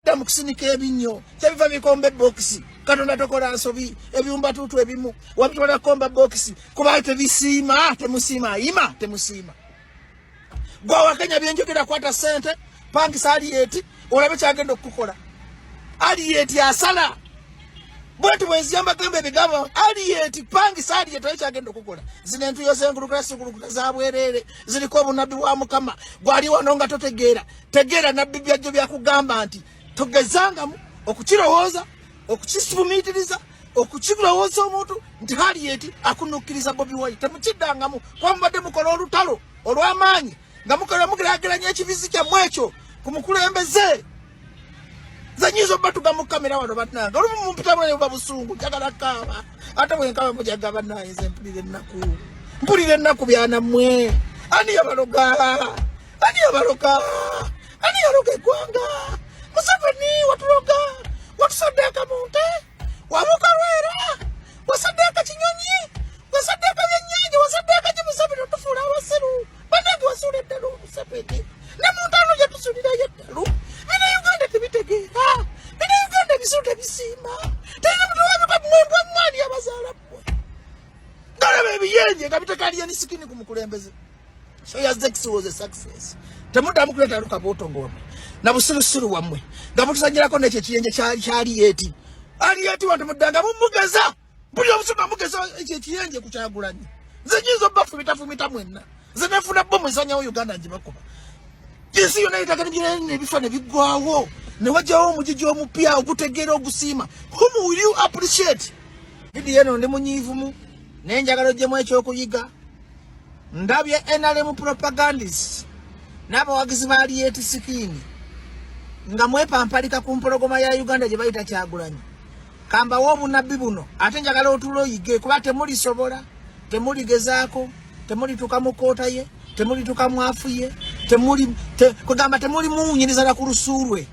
tamukusinika ebinyo tebiva bikombe box katonda tokola nsobi ebyumba tutu ebimu wabitwala komba box kuba tebisiima temusiima ima temusiima gwa wakenya byenjogera kwata sente pangisa aliyeti olabe kyagenda okukola aliyeti asala bwetu bwenziyamba gembe bigabo aliyeti pangisa aliyeti kyagenda okukola zine ntu yose ngulukuka za bwerere ziliko obunabbi bwa mukama gwali wanonga totegeera tegeera nabbi byajjo byakugamba nti togezangamu okukirowooza okukisumitiriza okukirowooza omuntu nti aliyeti akunukiriza Bobi Wine temukiddangamu kwambadde mukola olutalo olw'amaanyi nga mukola mugerageranya ekibizi kyammwe ekyo ku mukulembeze zanyizo batuga mu kamera wano batnanga olumu mumpitamu babusungu jagala kaaba ate bwe nkaba mujaga banaye nze mpulire ennaku byana mmwe ani yabaloga eggwanga Museveni watuloga watusaddeka munte wabuka lwera wasaddeka kinyonyi wasaddeka byennyanja wasaddeka kimusabiro tufuula abasiru banange wasuula eddalu Museveni ne muntano gyatusuulira yeddalu bino Uganda tebitegeera bino Uganda bisiru tebisiima tena mutuwabika mwembwa mwani abazaala mmwe galaba ebiyenje nga bitekaliye ni sikini ku mukulembeze so Zex was a success temuddamu kuleeta lukabootongo wammwe na busirusiru wammwe nga mutusanyirako nekyo ekiyenje kyali eti aliyeti wantu muddanga mumugeza buli obusuka mugeza ekyo ekiyenje ku Kyagulanyi nze nyizo bafumita mwenna nze nefuna bomu nsanyawo Uganda njibakuba jinsi yona itagana nebifa nebigwawo ne wajjawo omujiji omupya ogutegeera ogusiima whom will you appreciate bidi yeno ndi munyiivumu nenjagala ogyemu ekyokuyiga ndabye NRM propagandist n'abawagizi ba aliyeti sikini nga mwepampalika ku mpologoma ya Uganda gye bayita Kyagulanyi kamba w'obunabbi buno ate njagala otulo oyige kuba temulisobola temuligezaako temulituuka mu koota ye temulituuka mu afu ye kugamba temuli muwunyiriza na ku lusuulwe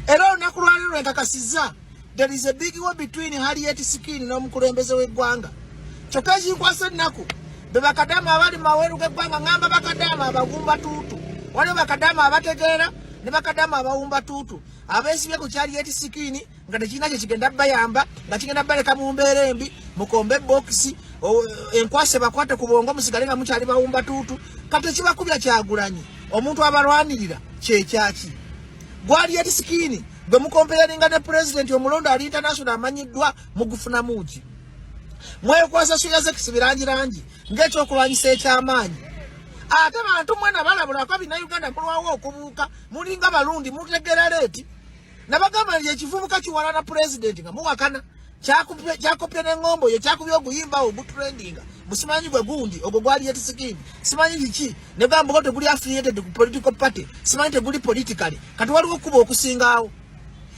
era olunaku lwaliro enkakasizza there is a big war between Harriet Sikini n'omukulembeze w'eggwanga kyokka ekinkwasa ennaku be bakadaama abali mu maweeru g'eggwanga ngamba bakadaama abawumba tuutu waliwo bakadaama abategeera ne bakadaama abawumba tuutu abeesibye ku Harriet Sikini nga tekirina kye kigenda bayamba nga kigenda baleka mu mbeera embi mukombe bokisi enkwase bakwate ku bwongo musigale nga mukyali bawumba tuutu kati kibakubya Kyagulanyi omuntu abalwanirira kyekyaki Harriet Sikini gwe mukompeyaninga ne president omulondo ali international amanyiddwa mugufuna muki mwekwasa Zex birangirangi ng'ekyokulwanyisa ekyamaanyi ate bantu mwena balabulako bina Uganda mulwawo okubuuka mulinga balundi mutegeera leeti nabagamba nti ekivubuka kiwalana president nga muwakana kyakopya n'engombo ye kyakubya oguyimbawo ogutrendinga musimanyi gwe gundi ogwo Harriet Sikini simanyi kiki ne gamba ko teguli affiliated ku political party simanyi teguli politically kati waliwo okuba okusingaawo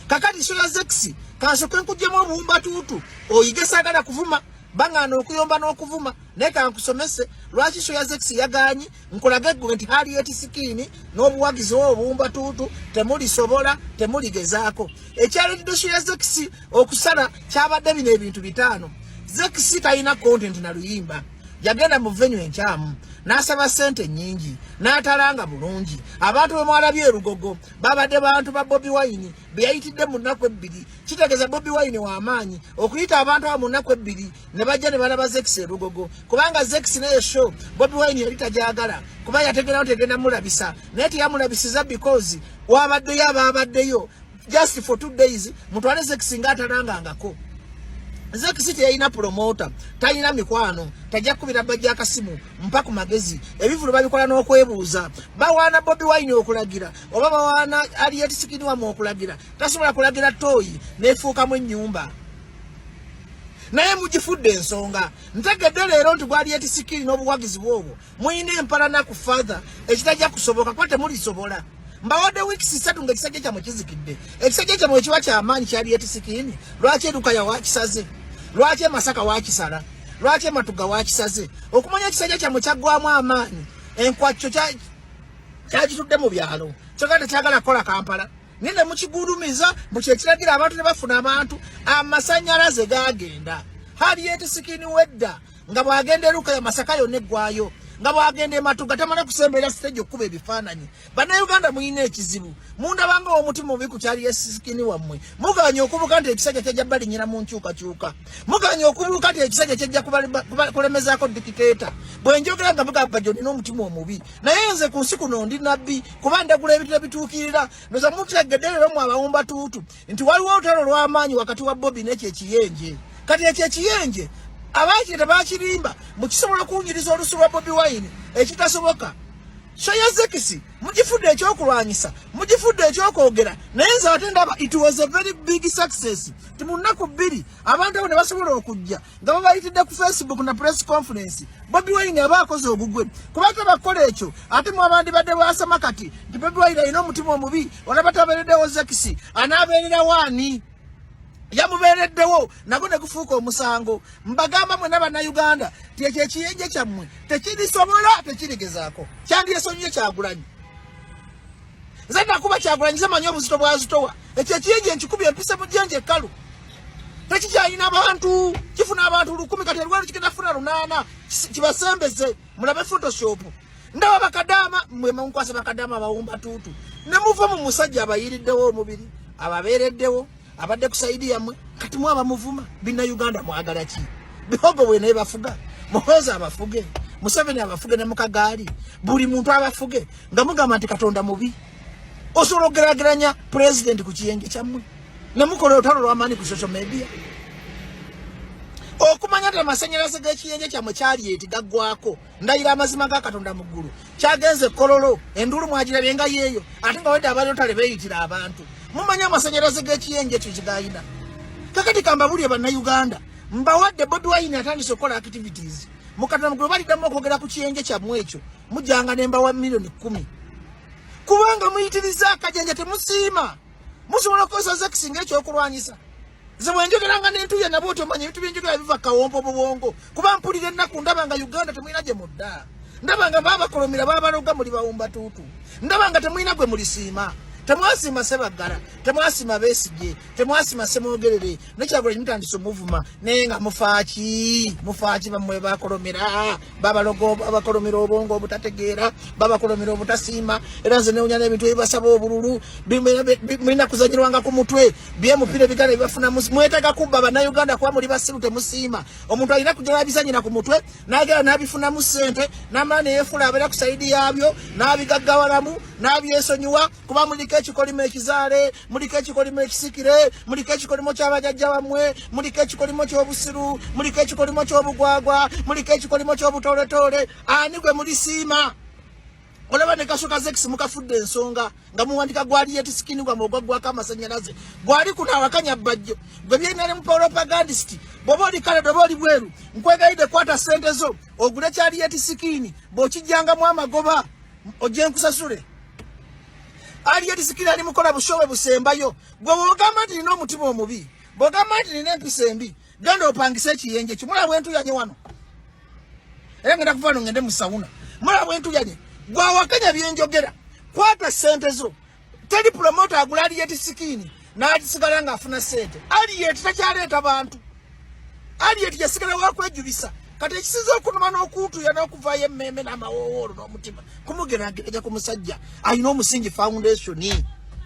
kakati Zex kansoke nkuggyemu obuwumba tuutu oyige saagala kuvuma bangana okuyomba n'okuvuma naye kankusomese lwaki Zex yagaanyi nkulage ggwe nti Harriet Sikini n'obuwagizi obuwumba tuutu temulisobola temuligezaako ekyaleetedde Zex okusala kyabadde bino ebintu bitaano Zex talina content na luyimba yagenda mu venue enkyamu n'asaba sente nnyingi n'atalanga bulungi abantu bwe mwalabye erugogo babadde bantu ba Bobi Wine be yayitidde mu nnaku ebbiri kitegeeza Bobi Wine w'amaanyi okuyita abantu abo mu nnaku ebbiri ne bajja ne balaba Zex erugogo kubanga Zex naye show Bobi Wine yali tajagala kuba yategeera nti egenda mulabisa naye teyamulabisiza because wabaddeyo abaabaddeyo just for 2 days mutwale Zex ng'atalangangako Zex teyalina promoter talina mikwano tajja kubira bajja akasimu mpaka magezi ebivulu babikola n'okwebuuza bawaana Bobi Wine okulagira oba bawaana Harriet Sikini wamu okulagira tasobola kulagira toyi neefuukamu ennyumba naye mugifudde ensonga ntegedde leero nti Harriet Sikini n'obuwagizi bwobwo muyina empalana ku father ekitajja kusoboka kuba temulisobola mbawadde weeks 3 ng'ekisajja kyammwe kizikidde ekisajja kyammwe ekiba kyamaanyi kya Harriet Sikini lwaki Edukaya waakisaze lwaki Masaka waakisala lwaki Matuga waakisaze okumanya ekisajja kyammwe kyaggwamu amaanyi enkwacyo kyakitudde mu byalo kyokka tekyagala kukola Kampala nine mukigulumiza mukyekiragira abantu ne bafuna abantu amasannyalaze gaagenda Harriet Sikini wedda nga bw'agenda Edukaya Masaka yonna eggwayo nga bwagende matuga tamala kusembera stage okuba ebifaananyi. Bannayuganda muyina ekizibu. Mundabanga omutima mubi ku kyali yesikini wammwe. Muganya okubuka nti ekisajja kyajja balinyira mu nkyukakyuka. Muganya okubuka nti ekisajja kyajja kulemezaako dikiteeta. Bwe njogera nga mugamba Bajjo nina omutima omubi. Naye nze ku nsi kuno ndi nabbi kuba ndagula ebintu ebituukirira. Ndoza mutegedde leero mu abawumba tuutu nti waliwo olutalo lw'amaanyi wakati wa Bobby n'ekyo ekiyenje. Kati ekyo ekiyenje abaaki tebakirimba mukisobola kuwunyiriza olusu lwa Bobi Wine ekitasoboka. Shayazekisi mugifudde ekyokulwanyisa mugifudde ekyokwogera naye nze ate ndaba it was a very big success. Ti mu nnaku bbiri abantu abo ne basobola okujja nga babayitidde ku Facebook na press conference. Bobi Wine aba akoze obugwe kuba tabakola ekyo ate mu abandi badde bwasama kati nti Bobi Wine alina omutima omubi olaba tabeereddewo Zekisi anaabeerera waani yamubeereddewo nago ne gufuuka omusango. Mbagamba mwe n'Abannayuganda ti ekyo ekiyenje kyammwe tekirisobola tekirigezaako kyandiyesonyiye Kyagulanyi. Nze nakuba Kyagulanyi zemanyi obuzito bwazitowa ekyo ekiyenje nkikubye empise mu jjenje ekkalu tekikyalina abantu kifuna abantu 10 kati elwalo kigenda funa 8 kibasembeze mulabe Photoshop. Ndaba bakadama mwe munkwasa bakadama abawumba tuutu ne muva mu musajja abayiriddewo omubiri ababeereddewo abadde kusaidia mwe kati mwaba muvuma Bannayuganda mwagala ki? Bihogo bwe naye bafuga Muhoozi abafuge Museveni abafuge ne mukagaali buli muntu abafuge nga mugamba nti Katonda mubi. Osobola okugerageranya president ku kiyenje kyammwe ne mukola olutalo lw'amaanyi ku social media. Okumanya nti amasannyalaze g'ekiyenje kyammwe kyali eti gaggwako ndayira amazima ga Katonda mu ggulu kyagenze kololo endulu mwagirabye nga yeeyo ate nga wedde abali olutale beeyitira abantu. Mumanya amasannyalaze g'ekiyenje ekyo kigayina. Kakati kambabulye Bannayuganda mbawadde Bobi Wine atandise okukola activities mu Katonda mu ggulu baliddamu okwogera ku kiyenje kyammwe ekyo mujjanga ne mbawa milioni 10 kubanga muyitiriza akajenje temusiima musobola okukozesa Zekisi ng'ekyokulwanyisa. Ze bwe njogeranga n'entuya nabo otomanya ebintu byenjogera biva kawompo bubwongo kuba mpulira ennaku ndaba nga Uganda temulina gye mudda. Ndaba nga baabakolomera baabaloga muli bawumba tuutu. Ndaba nga temulina gwe mulisiima. Temwasiima Ssebaggala, temwasiima Besigye, temwasiima Ssemwogerere, ne Kyagulanyi mutandise omuvuma naye nga mufaaki bammwe bakolomera babalogo babakolomera obwongo obutategeera babakolomera obutasiima era nze newunya n'ebintu ebibasaba obululu mulina kuzanyirwanga ku mutwe byemupira ebiganda ebibafuna mwetaaga kubba Bannayuganda kuba muli basiru temusiima. Omuntu alina kujja n'abizanyira ku mutwe n'agera n'abifunamu ssente n'amala neyeefula abeera ku sayidi yaabyo n'abigaggawalamu n'abyesonyiwa kuba muliko ekikolimo ekizaale muliko ekikolimo ekisikire muliko ekikolimo ky'abajjajja bammwe muliko ekikolimo ky'obusiru muliko ekikolimo ky'obugwagwa muliko ekikolimo ky'obutooletole ani gwe mulisiima. Olaba ne kasooka Zekisi mukafudde ensonga nga muwandika gwali yetisikini gwa mogwaggwako amasannyalaze gwali kuno awakanya Bajjo gwe byenale mu propagandist bw'oba oli kale oba oli bweru nkwegayidde kwata ssente zo ogule kyali yetisikini bw'okijjangamu amagoba ojje nkusasule. Ali yetisikini ali mukola bushowe busembayo gwe bw'ogamba nti nina omutima omubi bw'ogamba nti nina empisa embi genda opangise ekiyenje kimula bwentuyanye wano era ngenda kuvaano ngende mu sawuna mula bwentuyanye gwawakanya byenjogera kwata ssente zo. Teri promota agula ali yetisikini n'atisigala ng'afuna ssente. Aliyeti takyaleeta bantu aliyeti yasigala wakwejubisa kati ekisinza okunuma n'okuutuya n'okuvaayo emmeme n'amawowoolo n'omutima kumugeraageranya ku musajja alina omusingi foundation.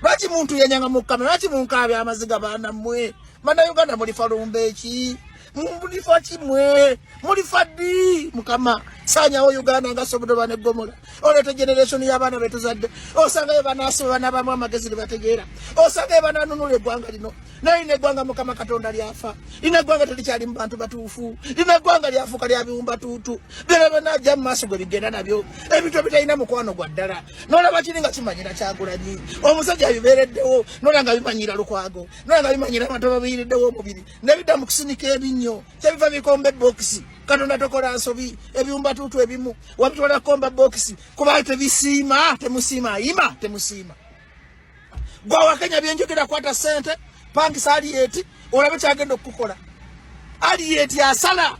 Lwaki muntu yenyanga mu kamera lwaki munkaabya Amaziga baanammwe Bannayuganda mulifa lumba eki mulifa kimwe mulifa ddi mukama saanyawo Uganda nga Sobodoba ne Ggomola oleeta generation y'abaana betuzadde osangayo banaasoma baana bamu amagezi ne bategeera osangayo banaanunula eggwanga lino naye lino eggwanga Mukama Katonda lyafa lino eggwanga terikyali mu bantu batuufu lino eggwanga lyafuuka lya biwumba tuutu byona byonna ajja mu maaso gwe bigenda nabyo ebintu ebitalina mukwano gwa ddala n'olaba kiri nga kimanyira Kyagulanyi omusajja bibeereddewo n'olaba nga bimanyira Lukwago n'olaba nga bimanyira abantu ababiyiriddewo omubiri nebidda mu kusinika ebinnyo kyebiva bikomba ebbokisi Katonda tokola nsobi ebiwumba tuutu ebimu wabitwala komba bokisi kuba tebisiima temusiima ima temusiima. Gwawakanya byenjogera kwata ssente pangisa aliyeti olabe kyagenda okukola aliyeti asala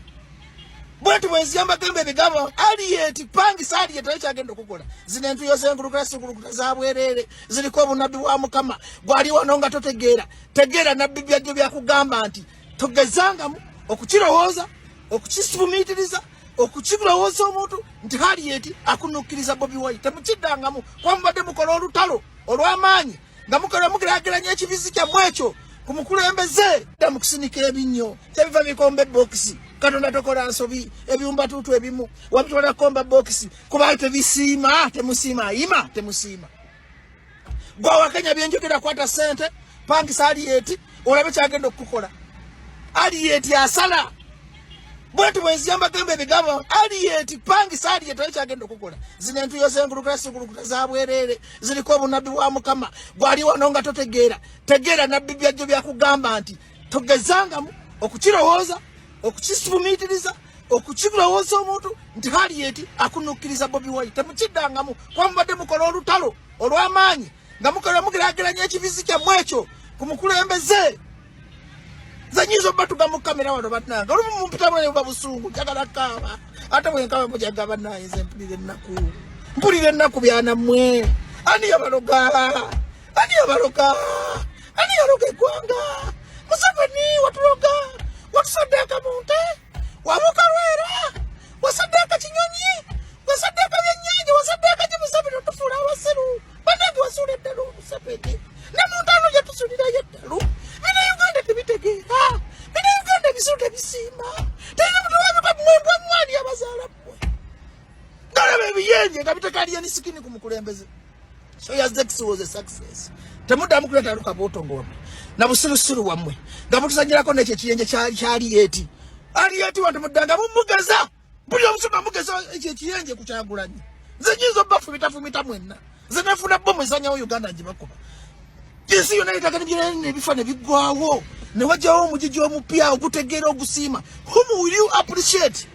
bwetu bwenziyamba gembe ebigambo aliyeti pangisa aliyeti naye kyagenda okukola zino entuyo z'engulukira sigulukuta za bwereere ziriko obunabbi bwa Mukama gwali wano nga totegeera. Tegeera nabbi Bajjo byakugamba nti togezangamu okukirowooza okukisuumiitiriza okukibula woza omuntu nti Harriet akunukiriza Bobi Wine temukiddangamu kwambadde mukola olutalo olw'amaanyi nga mugerageranya ekibizi kyammwe ekyo ku mukulembeze dda kusinika ebinnyo kyebiva bikomba ebokisi Katonda tokola nsobi ebyumba tutu ebimu wabitwala komba bokisi kuba tebisiima temusiima ima temusiima gwa wakenya byenjogera kwata sente pangisa Harriet olabe kyagenda okukola Harriet asala bwetu bwenziyamba gambe ebigambo Harriet pangisa Harriet kyagenda okukola zino entuyo z'engulukuta za bwerere ziriko obunabbi bwa Mukama gwali wano nga totegeera tegeera nabbi Bajjo byakugamba nti togezangamu okukirowooza okukisufumiitiriza okukirowooza omuntu nti Harriet akunukiriza Bobi Wine temukiddangamu kwambadde mukola olutalo olw'amaanyi nga mugerageranya ekibizi kyammwe ekyo ku mukulembeze zanyizo batuga mu kamera wano batnanga olumu mumpitamu ne babusungu jagala kaaba ate bwe nkaaba mujaga banaye nze mpulire ennaku byana mmwe ani yabaloga eggwanga Museveni watuloga watusaddeka munte wamukalwera wasaddeka kinyonyi wasaddeka byennyanja wasaddeka Museveni otufuula abasiru banange wasuula eddalu Museveni ne muntu ano gyetusuulirayo eddalu bino Uganda tebitegeera bino Uganda ebisiru tebisiima teri mutuwazuka mwembwa mwani abazaala mmwe galaba ebiyenje nga bitekaliye ni sikini ku mukulembeze so Yazdex was a success temuddamu kuleeta lukabuuto ng'ombe na busirusiru wammwe nga mutuzanyirako n'ekyo ekiyenje kya Harriet wantu muddanga mumugeza buli omusumba mugeza ekyo ekiyenje ku Kyagulanyi nze nyinza obbafumita mwenna nze nefuna bomu ezanyawo Uganda ngibakuba ensi yonna yetagana n'ebifa ne biggwawo ne wajjawo omugigi omupya ogutegeera ogusiima whom will you appreciate